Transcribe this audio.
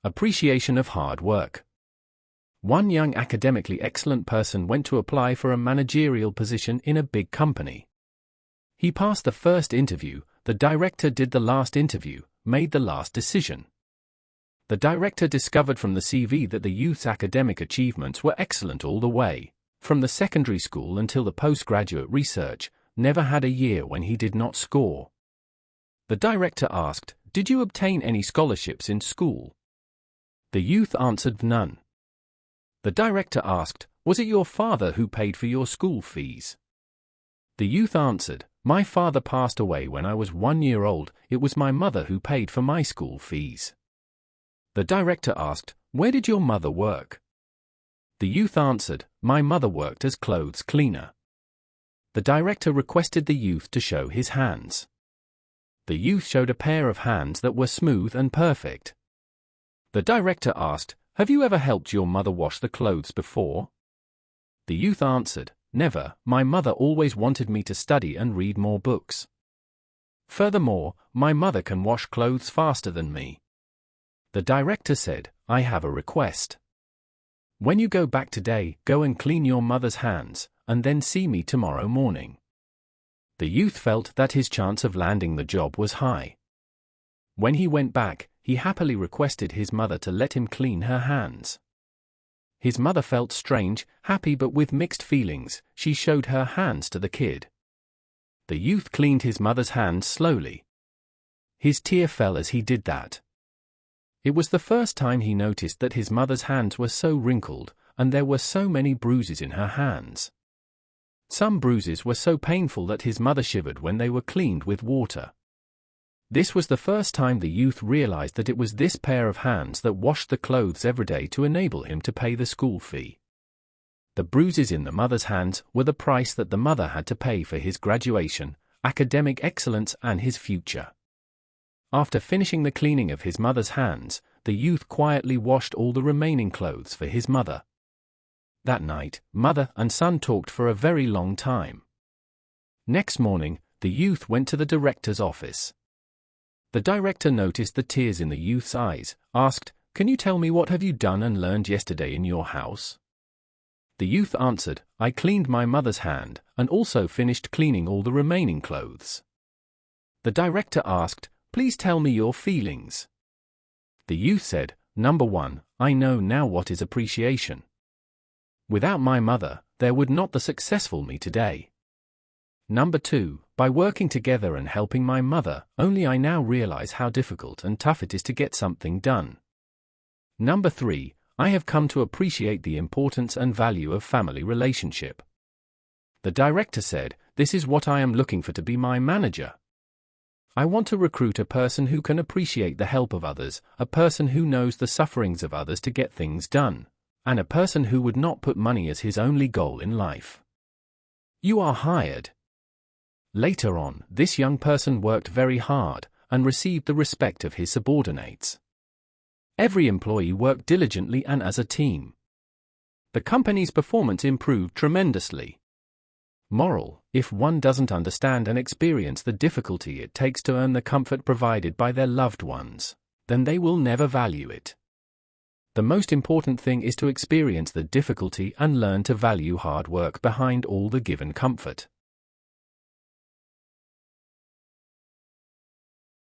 Appreciation of hard work. One young academically excellent person went to apply for a managerial position in a big company. He passed the first interview, the director did the last interview, made the last decision. The director discovered from the CV that the youth's academic achievements were excellent all the way, from the secondary school until the postgraduate research, never had a year when he did not score. The director asked, "Did you obtain any scholarships in school?" The youth answered, "None." The director asked, "Was it your father who paid for your school fees?" The youth answered, "My father passed away when I was 1 year old, it was my mother who paid for my school fees." The director asked, "Where did your mother work?" The youth answered, "My mother worked as clothes cleaner." The director requested the youth to show his hands. The youth showed a pair of hands that were smooth and perfect. The director asked, "Have you ever helped your mother wash the clothes before?" The youth answered, "Never, my mother always wanted me to study and read more books. Furthermore, my mother can wash clothes faster than me." The director said, "I have a request. When you go back today, go and clean your mother's hands, and then see me tomorrow morning." The youth felt that his chance of landing the job was high. When he went back, he happily requested his mother to let him clean her hands. His mother felt strange, happy but with mixed feelings. She showed her hands to the kid. The youth cleaned his mother's hands slowly. His tear fell as he did that. It was the first time he noticed that his mother's hands were so wrinkled, and there were so many bruises in her hands. Some bruises were so painful that his mother shivered when they were cleaned with water. This was the first time the youth realized that it was this pair of hands that washed the clothes every day to enable him to pay the school fee. The bruises in the mother's hands were the price that the mother had to pay for his graduation, academic excellence, and his future. After finishing the cleaning of his mother's hands, the youth quietly washed all the remaining clothes for his mother. That night, mother and son talked for a very long time. Next morning, the youth went to the director's office. The director noticed the tears in the youth's eyes, asked, "Can you tell me what have you done and learned yesterday in your house?" The youth answered, "I cleaned my mother's hand, and also finished cleaning all the remaining clothes." The director asked, "Please tell me your feelings." The youth said, "Number 1, I know now what is appreciation. Without my mother, there would not the successful me today. Number 2, by working together and helping my mother, only I now realize how difficult and tough it is to get something done. Number 3, I have come to appreciate the importance and value of family relationship." The director said, "This is what I am looking for to be my manager. I want to recruit a person who can appreciate the help of others, a person who knows the sufferings of others to get things done, and a person who would not put money as his only goal in life. You are hired." Later on, this young person worked very hard and received the respect of his subordinates. Every employee worked diligently and as a team. The company's performance improved tremendously. Moral: if one doesn't understand and experience the difficulty it takes to earn the comfort provided by their loved ones, then they will never value it. The most important thing is to experience the difficulty and learn to value hard work behind all the given comfort.